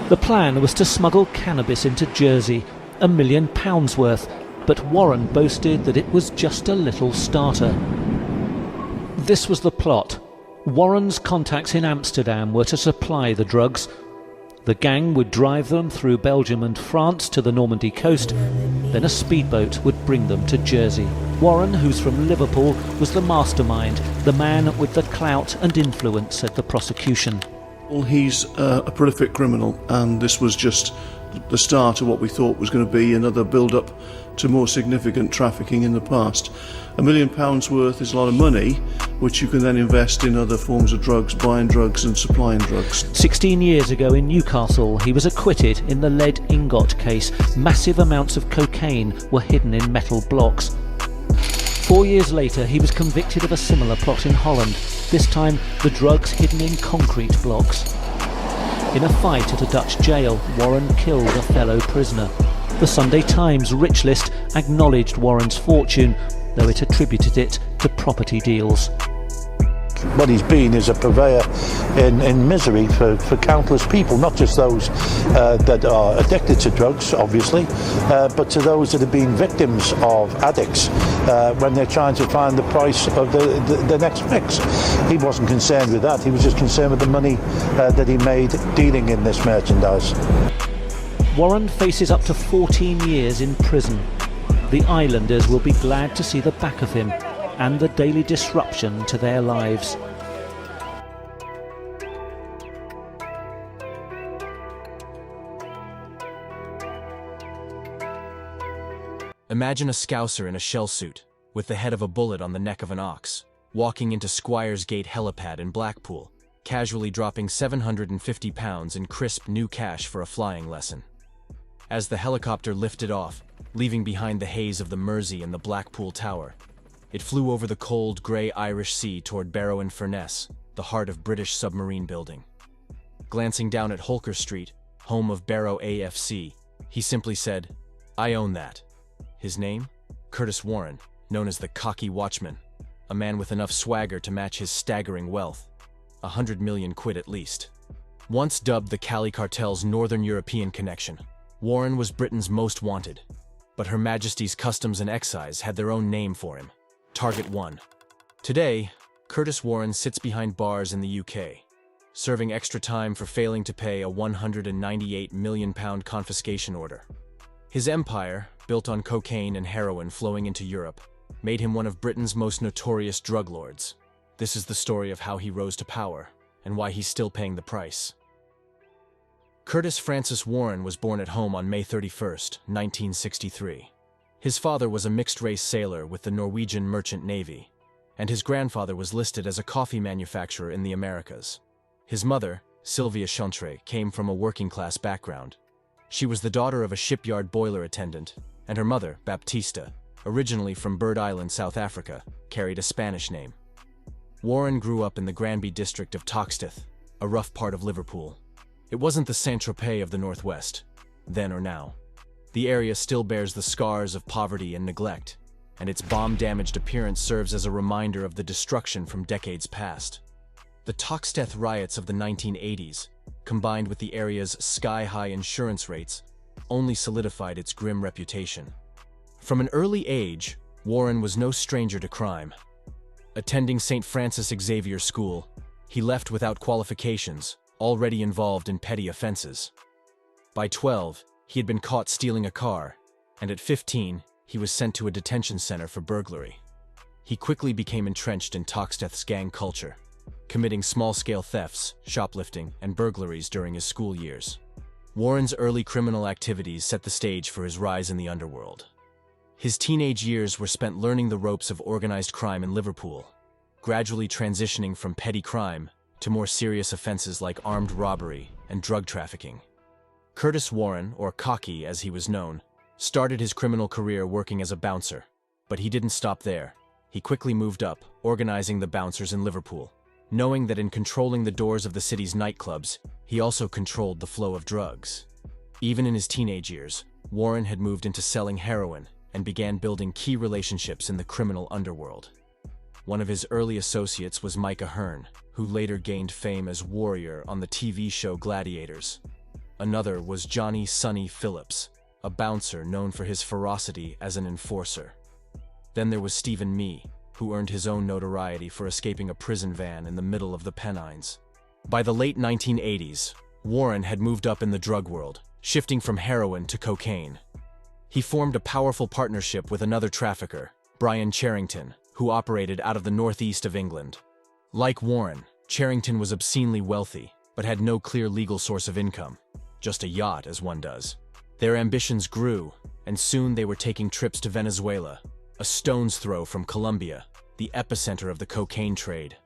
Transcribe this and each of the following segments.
The plan was to smuggle cannabis into Jersey, £1 million worth, but Warren boasted that it was just a little starter. This was the plot. Warren's contacts in Amsterdam were to supply the drugs. The gang would drive them through Belgium and France to the Normandy coast, then a speedboat would bring them to Jersey. Warren, who's from Liverpool, was the mastermind, the man with the clout and influence, said the prosecution. Well, he's a prolific criminal, and this was just the start of what we thought was going to be another build-up to more significant trafficking in the past. £1 million worth is a lot of money, which you can then invest in other forms of drugs, buying drugs and supplying drugs. 16 years ago in Newcastle, he was acquitted in the lead ingot case. Massive amounts of cocaine were hidden in metal blocks. 4 years later, he was convicted of a similar plot in Holland, this time the drugs hidden in concrete blocks. In a fight at a Dutch jail, Warren killed a fellow prisoner. The Sunday Times rich list acknowledged Warren's fortune, though it attributed it to property deals. What he's been is a purveyor in misery for countless people, not just those that are addicted to drugs, obviously, but to those that have been victims of addicts when they're trying to find the price of the next fix. He wasn't concerned with that. He was just concerned with the money that he made dealing in this merchandise. Warren faces up to 14 years in prison. The islanders will be glad to see the back of him and the daily disruption to their lives. Imagine a Scouser in a shell suit, with the head of a bullet on the neck of an ox, walking into Squires Gate helipad in Blackpool, casually dropping £750 in crisp new cash for a flying lesson. As the helicopter lifted off, leaving behind the haze of the Mersey and the Blackpool Tower, it flew over the cold, grey Irish Sea toward Barrow-in-Furness, the heart of British submarine building. Glancing down at Holker Street, home of Barrow AFC, he simply said, "I own that." His name? Curtis Warren, known as the Cocky Watchman, a man with enough swagger to match his staggering wealth, 100 million quid at least. Once dubbed the Cali cartel's Northern European connection, Warren was Britain's most wanted, but Her Majesty's Customs and Excise had their own name for him, Target 1. Today, Curtis Warren sits behind bars in the UK, serving extra time for failing to pay a £198 million confiscation order. His empire, built on cocaine and heroin flowing into Europe, made him one of Britain's most notorious drug lords. This is the story of how he rose to power, and why he's still paying the price. Curtis Francis Warren was born at home on May 31, 1963. His father was a mixed-race sailor with the Norwegian Merchant Navy, and his grandfather was listed as a coffee manufacturer in the Americas. His mother, Sylvia Chantre, came from a working-class background. She was the daughter of a shipyard boiler attendant, and her mother, Baptista, originally from Bird Island, South Africa, carried a Spanish name. Warren grew up in the Granby district of Toxteth, a rough part of Liverpool. It wasn't the Saint-Tropez of the Northwest, then or now. The area still bears the scars of poverty and neglect, and its bomb-damaged appearance serves as a reminder of the destruction from decades past. The Toxteth riots of the 1980s, combined with the area's sky-high insurance rates, only solidified its grim reputation. From an early age, Warren was no stranger to crime. Attending St. Francis Xavier School, he left without qualifications, already involved in petty offenses. By 12, he had been caught stealing a car, and at 15, he was sent to a detention center for burglary. He quickly became entrenched in Toxteth's gang culture, committing small-scale thefts, shoplifting, and burglaries during his school years. Warren's early criminal activities set the stage for his rise in the underworld. His teenage years were spent learning the ropes of organized crime in Liverpool, gradually transitioning from petty crime to more serious offenses like armed robbery and drug trafficking. Curtis Warren, or Cocky as he was known, started his criminal career working as a bouncer, but he didn't stop there. He quickly moved up, organizing the bouncers in Liverpool, knowing that in controlling the doors of the city's nightclubs, he also controlled the flow of drugs. Even in his teenage years, Warren had moved into selling heroin and began building key relationships in the criminal underworld. One of his early associates was Micah Hearn, who later gained fame as Warrior on the TV show Gladiators. Another was Johnny "Sonny" Phillips, a bouncer known for his ferocity as an enforcer. Then there was Stephen Mee, who earned his own notoriety for escaping a prison van in the middle of the Pennines. By the late 1980s, Warren had moved up in the drug world, shifting from heroin to cocaine. He formed a powerful partnership with another trafficker, Brian Charrington, who operated out of the northeast of England. Like Warren, Charrington was obscenely wealthy, but had no clear legal source of income. Just a yacht, as one does. Their ambitions grew, and soon they were taking trips to Venezuela, a stone's throw from Colombia, the epicenter of the cocaine trade.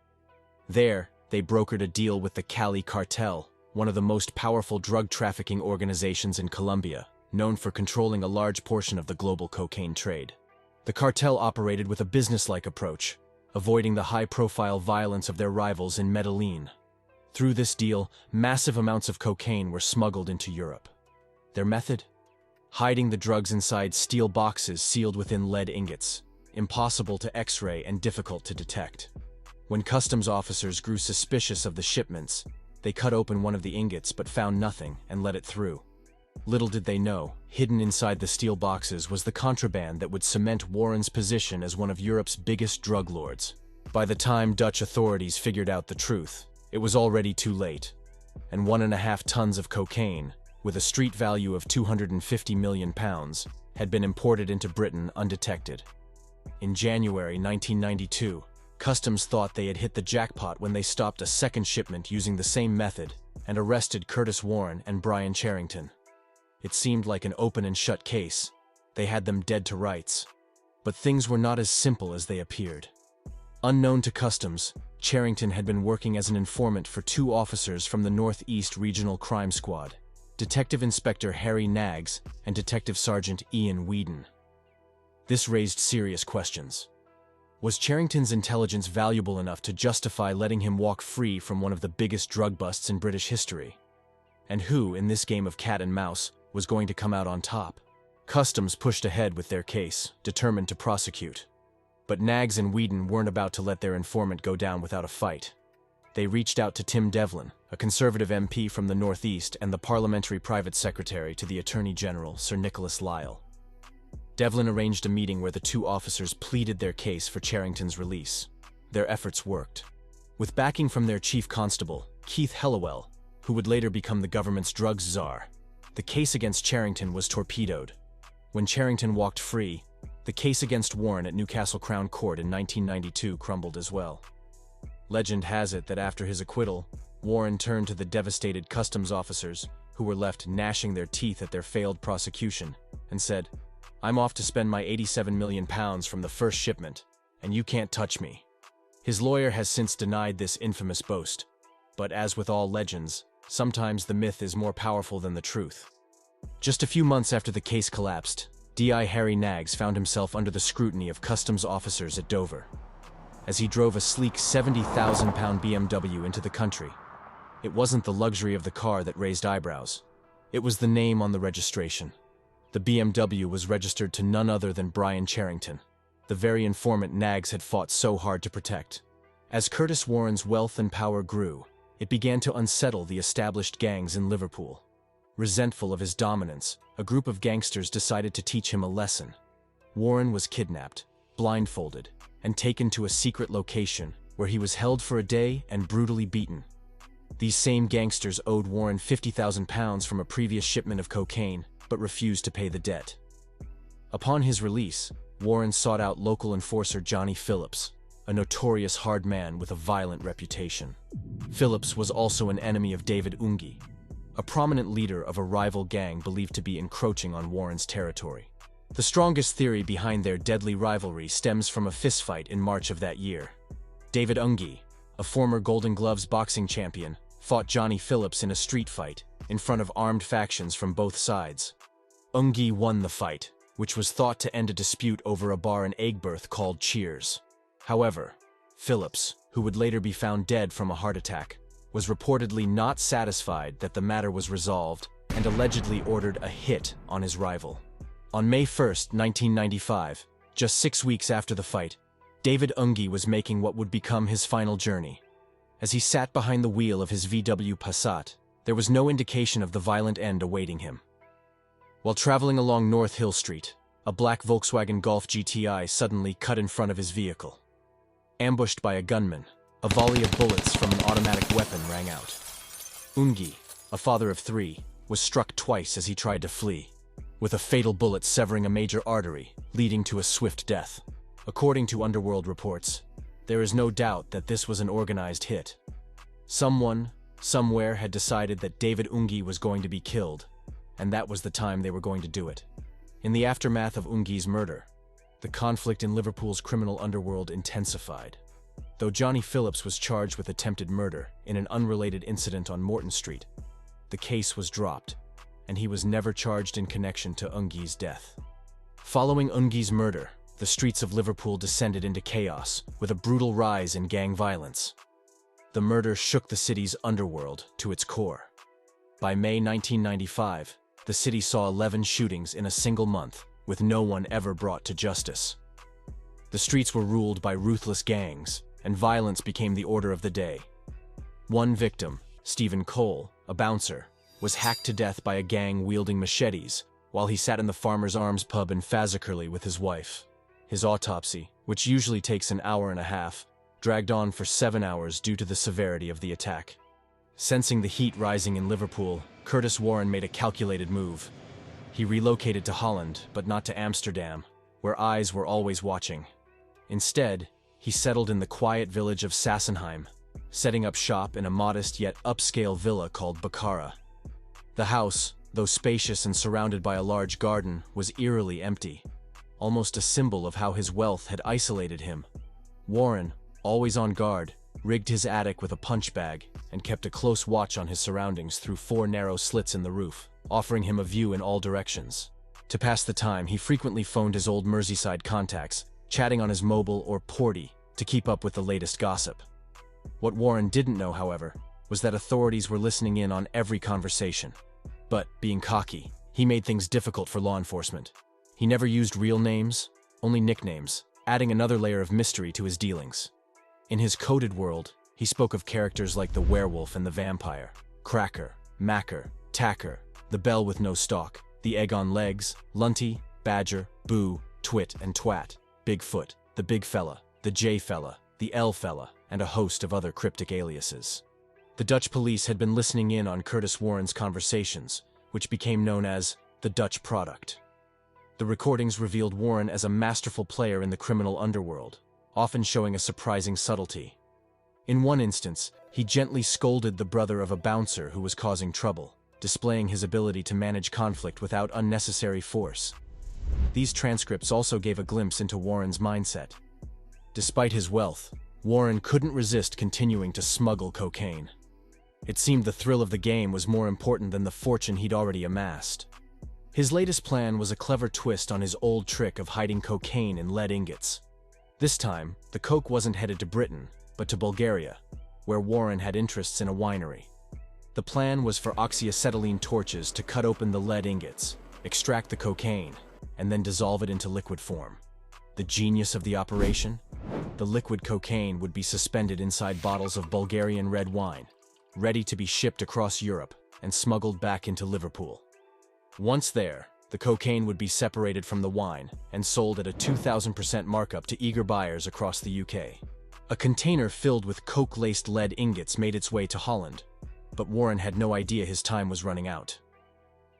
There, they brokered a deal with the Cali cartel, one of the most powerful drug trafficking organizations in Colombia, known for controlling a large portion of the global cocaine trade. The cartel operated with a business-like approach, avoiding the high-profile violence of their rivals in Medellin. Through this deal, massive amounts of cocaine were smuggled into Europe. Their method? Hiding the drugs inside steel boxes sealed within lead ingots, impossible to X-ray and difficult to detect. When customs officers grew suspicious of the shipments, they cut open one of the ingots but found nothing and let it through. Little did they know, hidden inside the steel boxes was the contraband that would cement Warren's position as one of Europe's biggest drug lords. By the time Dutch authorities figured out the truth, it was already too late, and 1.5 tons of cocaine, with a street value of £250 million, had been imported into Britain undetected. In January 1992, Customs thought they had hit the jackpot when they stopped a second shipment using the same method and arrested Curtis Warren and Brian Charrington. It seemed like an open and shut case. They had them dead to rights. But things were not as simple as they appeared. Unknown to Customs, Charrington had been working as an informant for 2 officers from the Northeast Regional Crime Squad, Detective Inspector Harry Knaggs and Detective Sergeant Ian Whedon. This raised serious questions. Was Charrington's intelligence valuable enough to justify letting him walk free from one of the biggest drug busts in British history? And who, in this game of cat and mouse, was going to come out on top? Customs pushed ahead with their case, determined to prosecute. But Knaggs and Whedon weren't about to let their informant go down without a fight. They reached out to Tim Devlin, a Conservative MP from the Northeast and the Parliamentary Private Secretary to the Attorney General, Sir Nicholas Lyle. Devlin arranged a meeting where the 2 officers pleaded their case for Charrington's release. Their efforts worked. With backing from their chief constable, Keith Hellawell, who would later become the government's drugs czar, the case against Charrington was torpedoed. When Charrington walked free, the case against Warren at Newcastle Crown Court in 1992 crumbled as well. Legend has it that after his acquittal, Warren turned to the devastated customs officers, who were left gnashing their teeth at their failed prosecution, and said, "I'm off to spend my £87 million from the first shipment, and you can't touch me." His lawyer has since denied this infamous boast, but as with all legends, sometimes the myth is more powerful than the truth. Just a few months after the case collapsed, DI Harry Knaggs found himself under the scrutiny of customs officers at Dover. As he drove a sleek £70,000 BMW into the country, it wasn't the luxury of the car that raised eyebrows. It was the name on the registration. The BMW was registered to none other than Brian Charrington, the very informant Knaggs had fought so hard to protect. As Curtis Warren's wealth and power grew, it began to unsettle the established gangs in Liverpool. Resentful of his dominance, a group of gangsters decided to teach him a lesson. Warren was kidnapped, blindfolded, and taken to a secret location where he was held for a day and brutally beaten. These same gangsters owed Warren £50,000 from a previous shipment of cocaine, but refused to pay the debt. Upon his release, Warren sought out local enforcer Johnny Phillips, a notorious hard man with a violent reputation. Phillips was also an enemy of David Ungi, a prominent leader of a rival gang believed to be encroaching on Warren's territory. The strongest theory behind their deadly rivalry stems from a fistfight in March of that year. David Ungi, a former Golden Gloves boxing champion, fought Johnny Phillips in a street fight in front of armed factions from both sides. Ungi won the fight, which was thought to end a dispute over a bar in Aigburth called Cheers. However, Phillips, who would later be found dead from a heart attack, was reportedly not satisfied that the matter was resolved and allegedly ordered a hit on his rival. On May 1, 1995, just 6 weeks after the fight, David Ungi was making what would become his final journey. As he sat behind the wheel of his VW Passat, There was no indication of the violent end awaiting him. While traveling along North Hill Street, a black Volkswagen Golf GTI suddenly cut in front of his vehicle. Ambushed by a gunman, a volley of bullets from an automatic weapon rang out. Ungi, a father of 3, was struck twice as he tried to flee, with a fatal bullet severing a major artery, leading to a swift death. According to underworld reports, there is no doubt that this was an organized hit. Someone, somewhere had decided that David Ungi was going to be killed, and that was the time they were going to do it. In the aftermath of Ungi's murder, the conflict in Liverpool's criminal underworld intensified. Though Johnny Phillips was charged with attempted murder in an unrelated incident on Morton Street, the case was dropped, and he was never charged in connection to Ungi's death. Following Ungi's murder, the streets of Liverpool descended into chaos, with a brutal rise in gang violence. The murder shook the city's underworld to its core. By May 1995, the city saw 11 shootings in a single month, with no one ever brought to justice. The streets were ruled by ruthless gangs, and violence became the order of the day. One victim, Stephen Cole, a bouncer, was hacked to death by a gang wielding machetes while he sat in the Farmer's Arms pub in Fazakerley with his wife. His autopsy, which usually takes an hour and a half, dragged on for 7 hours due to the severity of the attack. Sensing the heat rising in Liverpool, Curtis Warren made a calculated move. He relocated to Holland, but not to Amsterdam, where eyes were always watching. Instead, he settled in the quiet village of Sassenheim, setting up shop in a modest yet upscale villa called Baccara. The house, though spacious and surrounded by a large garden, was eerily empty, almost a symbol of how his wealth had isolated him. Warren, always on guard, rigged his attic with a punch bag and kept a close watch on his surroundings through 4 narrow slits in the roof, offering him a view in all directions. To pass the time, he frequently phoned his old Merseyside contacts, chatting on his mobile or porty to keep up with the latest gossip. What Warren didn't know, however, was that authorities were listening in on every conversation. But, being cocky, he made things difficult for law enforcement. He never used real names, only nicknames, adding another layer of mystery to his dealings. In his coded world, he spoke of characters like the werewolf and the vampire, Cracker, Macker, Tacker, the bell with no stalk, the egg on legs, Lunty, Badger, Boo, Twit and Twat, Bigfoot, the Big Fella, the J Fella, the L Fella, and a host of other cryptic aliases. The Dutch police had been listening in on Curtis Warren's conversations, which became known as the Dutch Product. The recordings revealed Warren as a masterful player in the criminal underworld, often showing a surprising subtlety. In one instance, he gently scolded the brother of a bouncer who was causing trouble, displaying his ability to manage conflict without unnecessary force. These transcripts also gave a glimpse into Warren's mindset. Despite his wealth, Warren couldn't resist continuing to smuggle cocaine. It seemed the thrill of the game was more important than the fortune he'd already amassed. His latest plan was a clever twist on his old trick of hiding cocaine in lead ingots. This time, the coke wasn't headed to Britain, but to Bulgaria, where Warren had interests in a winery. The plan was for oxyacetylene torches to cut open the lead ingots, extract the cocaine, and then dissolve it into liquid form. The genius of the operation? The liquid cocaine would be suspended inside bottles of Bulgarian red wine, ready to be shipped across Europe and smuggled back into Liverpool. Once there, the cocaine would be separated from the wine and sold at a 2,000% markup to eager buyers across the UK. A container filled with coke-laced lead ingots made its way to Holland, but Warren had no idea his time was running out.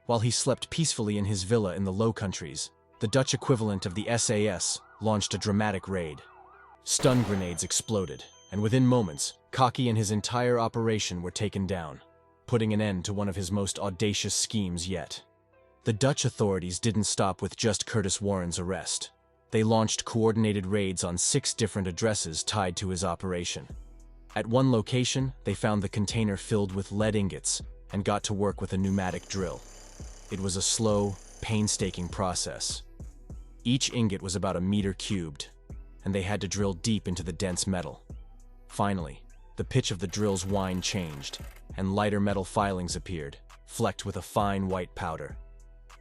While he slept peacefully in his villa in the Low Countries, the Dutch equivalent of the SAS launched a dramatic raid. Stun grenades exploded, and within moments, Cocky and his entire operation were taken down, putting an end to one of his most audacious schemes yet. The Dutch authorities didn't stop with just Curtis Warren's arrest. They launched coordinated raids on 6 different addresses tied to his operation. At one location, they found the container filled with lead ingots and got to work with a pneumatic drill. It was a slow, painstaking process. Each ingot was about 1 meter cubed, and they had to drill deep into the dense metal. Finally, the pitch of the drill's whine changed, and lighter metal filings appeared, flecked with a fine white powder.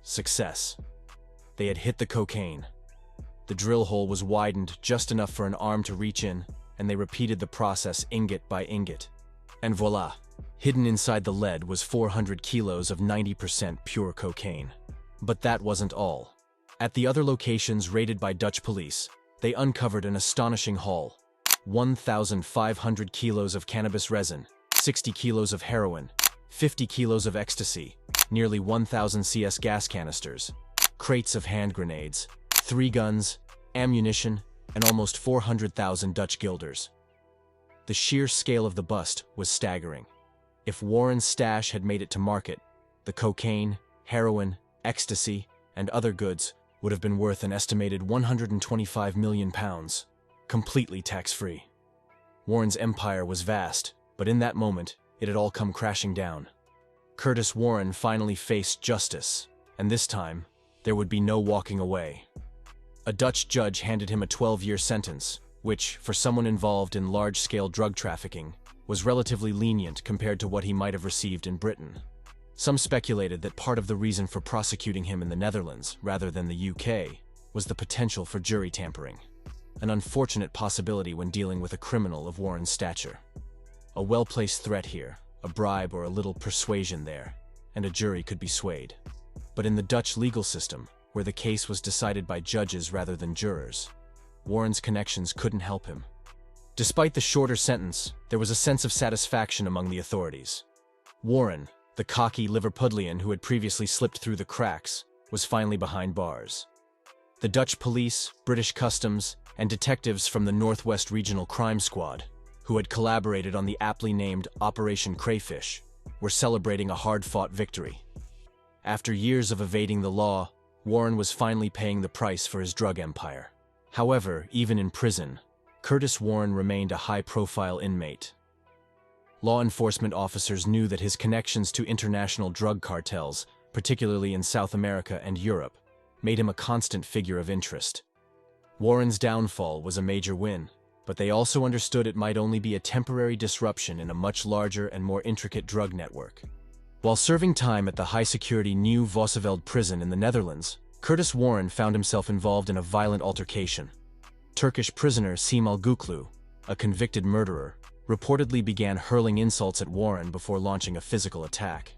Success. They had hit the cocaine. The drill hole was widened just enough for an arm to reach in, and they repeated the process ingot by ingot. And voila! Hidden inside the lead was 400 kilos of 90% pure cocaine. But that wasn't all. At the other locations raided by Dutch police, they uncovered an astonishing haul: 1,500 kilos of cannabis resin, 60 kilos of heroin, 50 kilos of ecstasy, nearly 1,000 CS gas canisters, crates of hand grenades, 3 guns, ammunition, and almost 400,000 Dutch guilders. The sheer scale of the bust was staggering. If Warren's stash had made it to market, the cocaine, heroin, ecstasy, and other goods would have been worth an estimated 125 million pounds, completely tax-free. Warren's empire was vast, but in that moment, it had all come crashing down. Curtis Warren finally faced justice, and this time, there would be no walking away. A Dutch judge handed him a 12-year sentence, which, for someone involved in large-scale drug trafficking, was relatively lenient compared to what he might have received in Britain. Some speculated that part of the reason for prosecuting him in the Netherlands, rather than the UK, was the potential for jury tampering, an unfortunate possibility when dealing with a criminal of Warren's stature. A well-placed threat here, a bribe or a little persuasion there, and a jury could be swayed. But in the Dutch legal system, where the case was decided by judges rather than jurors, Warren's connections couldn't help him. Despite the shorter sentence, there was a sense of satisfaction among the authorities. Warren, the cocky Liverpudlian who had previously slipped through the cracks, was finally behind bars. The Dutch police, British customs, and detectives from the Northwest Regional Crime Squad, who had collaborated on the aptly named Operation Crayfish, were celebrating a hard-fought victory. After years of evading the law, Warren was finally paying the price for his drug empire. However, even in prison, Curtis Warren remained a high-profile inmate. Law enforcement officers knew that his connections to international drug cartels, particularly in South America and Europe, made him a constant figure of interest. Warren's downfall was a major win, but they also understood it might only be a temporary disruption in a much larger and more intricate drug network. While serving time at the high-security Nieuw Vossenveld prison in the Netherlands, Curtis Warren found himself involved in a violent altercation. Turkish prisoner Cemal Guklu, a convicted murderer, reportedly began hurling insults at Warren before launching a physical attack.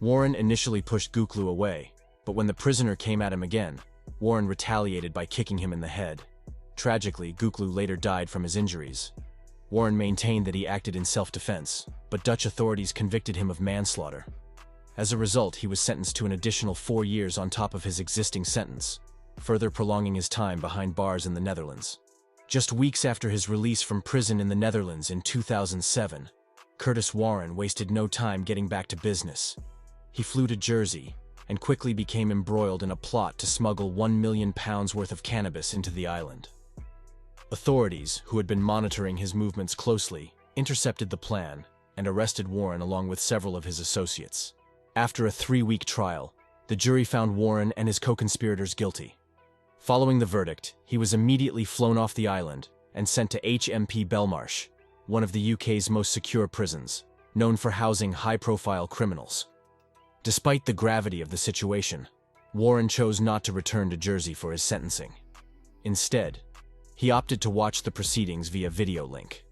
Warren initially pushed Guklu away, but when the prisoner came at him again, Warren retaliated by kicking him in the head. Tragically, Guklu later died from his injuries. Warren maintained that he acted in self-defense, but Dutch authorities convicted him of manslaughter. As a result, he was sentenced to an additional 4 years on top of his existing sentence, further prolonging his time behind bars in the Netherlands. Just weeks after his release from prison in the Netherlands in 2007, Curtis Warren wasted no time getting back to business. He flew to Jersey and quickly became embroiled in a plot to smuggle £1 million worth of cannabis into the island. Authorities, who had been monitoring his movements closely, intercepted the plan and arrested Warren along with several of his associates. After a 3-week trial, the jury found Warren and his co-conspirators guilty. Following the verdict, he was immediately flown off the island and sent to HMP Belmarsh, one of the UK's most secure prisons, known for housing high-profile criminals. Despite the gravity of the situation, Warren chose not to return to Jersey for his sentencing. Instead, he opted to watch the proceedings via video link.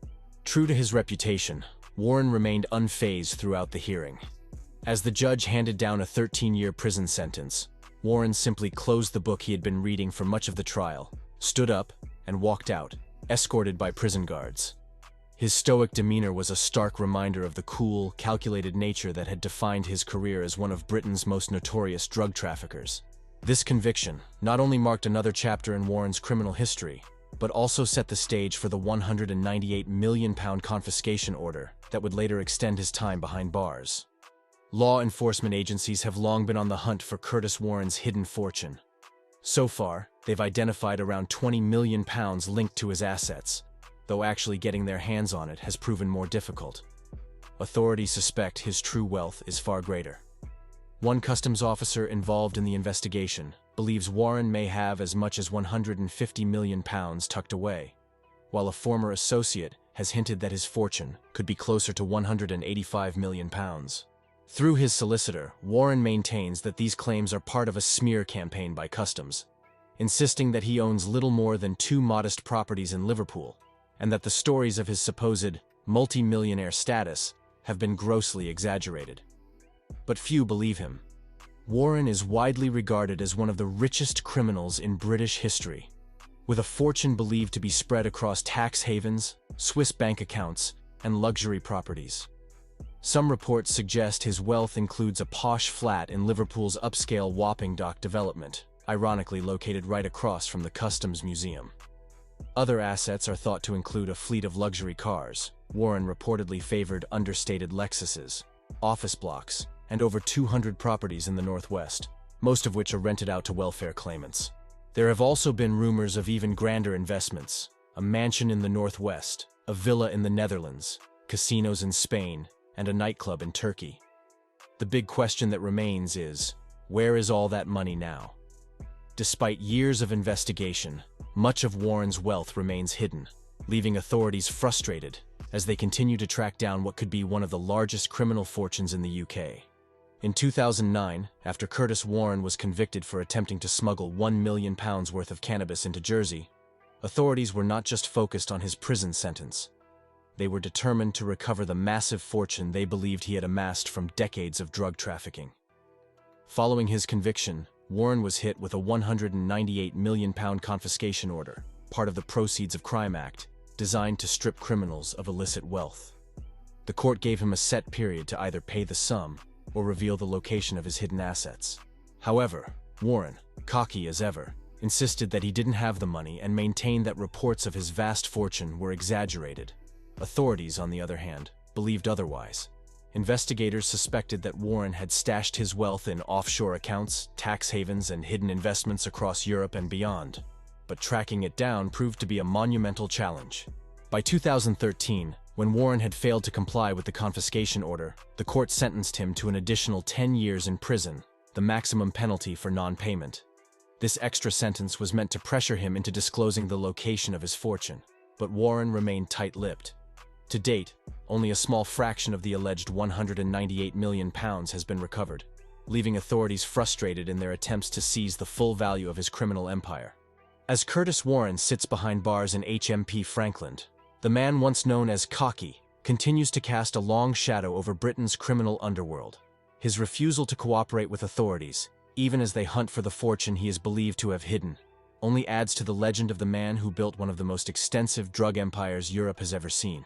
True to his reputation, Warren remained unfazed throughout the hearing. As the judge handed down a 13-year prison sentence, Warren simply closed the book he had been reading for much of the trial, stood up, and walked out, escorted by prison guards. His stoic demeanor was a stark reminder of the cool, calculated nature that had defined his career as one of Britain's most notorious drug traffickers. This conviction not only marked another chapter in Warren's criminal history, but also set the stage for the £198 million confiscation order that would later extend his time behind bars. Law enforcement agencies have long been on the hunt for Curtis Warren's hidden fortune. So far, they've identified around £20 million linked to his assets, though actually getting their hands on it has proven more difficult. Authorities suspect his true wealth is far greater. One customs officer involved in the investigation believes Warren may have as much as £150 million tucked away, while a former associate has hinted that his fortune could be closer to £185 million. Through his solicitor, Warren maintains that these claims are part of a smear campaign by customs, insisting that he owns little more than 2 modest properties in Liverpool, and that the stories of his supposed multi-millionaire status have been grossly exaggerated. But few believe him. Warren is widely regarded as one of the richest criminals in British history, with a fortune believed to be spread across tax havens, Swiss bank accounts, and luxury properties. Some reports suggest his wealth includes a posh flat in Liverpool's upscale Wapping Dock development, ironically located right across from the Customs Museum. Other assets are thought to include a fleet of luxury cars. Warren reportedly favored understated Lexuses, office blocks, and over 200 properties in the Northwest, most of which are rented out to welfare claimants. There have also been rumors of even grander investments: a mansion in the Northwest, a villa in the Netherlands, casinos in Spain, and a nightclub in Turkey. The big question that remains is, where is all that money now? Despite years of investigation, much of Warren's wealth remains hidden, leaving authorities frustrated as they continue to track down what could be one of the largest criminal fortunes in the UK. In 2009, after Curtis Warren was convicted for attempting to smuggle £1 million worth of cannabis into Jersey, authorities were not just focused on his prison sentence. They were determined to recover the massive fortune they believed he had amassed from decades of drug trafficking. Following his conviction, Warren was hit with a £198 million confiscation order, part of the Proceeds of Crime Act, designed to strip criminals of illicit wealth. The court gave him a set period to either pay the sum or reveal the location of his hidden assets. However, Warren, cocky as ever, insisted that he didn't have the money and maintained that reports of his vast fortune were exaggerated. Authorities, on the other hand, believed otherwise. Investigators suspected that Warren had stashed his wealth in offshore accounts, tax havens, and hidden investments across Europe and beyond. But tracking it down proved to be a monumental challenge. By 2013, when Warren had failed to comply with the confiscation order, the court sentenced him to an additional 10 years in prison, the maximum penalty for non-payment. This extra sentence was meant to pressure him into disclosing the location of his fortune, but Warren remained tight-lipped. To date, only a small fraction of the alleged £198 million has been recovered, leaving authorities frustrated in their attempts to seize the full value of his criminal empire. As Curtis Warren sits behind bars in HMP Frankland, the man once known as Cocky continues to cast a long shadow over Britain's criminal underworld. His refusal to cooperate with authorities, even as they hunt for the fortune he is believed to have hidden, only adds to the legend of the man who built one of the most extensive drug empires Europe has ever seen.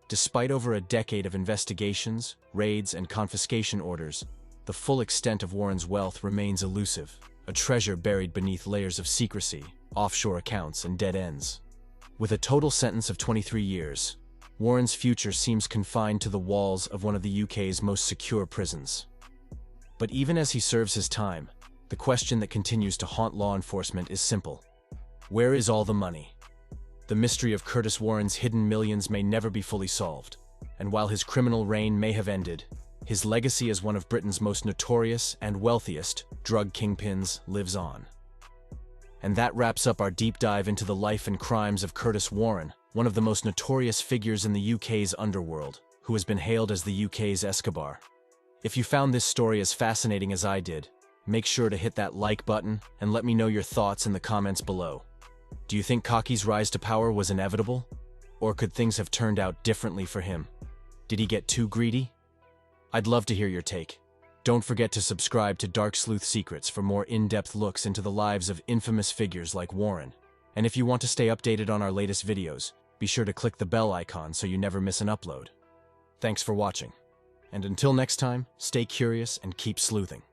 Despite over a decade of investigations, raids, and confiscation orders, the full extent of Warren's wealth remains elusive, a treasure buried beneath layers of secrecy, offshore accounts, and dead ends. With a total sentence of 23 years, Warren's future seems confined to the walls of one of the UK's most secure prisons. But even as he serves his time, the question that continues to haunt law enforcement is simple: where is all the money? The mystery of Curtis Warren's hidden millions may never be fully solved, and while his criminal reign may have ended, his legacy as one of Britain's most notorious and wealthiest drug kingpins lives on. And that wraps up our deep dive into the life and crimes of Curtis Warren, one of the most notorious figures in the UK's underworld, who has been hailed as the UK's Escobar. If you found this story as fascinating as I did, make sure to hit that like button and let me know your thoughts in the comments below. Do you think Cocky's rise to power was inevitable? Or could things have turned out differently for him? Did he get too greedy? I'd love to hear your take. Don't forget to subscribe to Dark Sleuth Secrets for more in-depth looks into the lives of infamous figures like Warren. And if you want to stay updated on our latest videos, be sure to click the bell icon so you never miss an upload. Thanks for watching. And until next time, stay curious and keep sleuthing.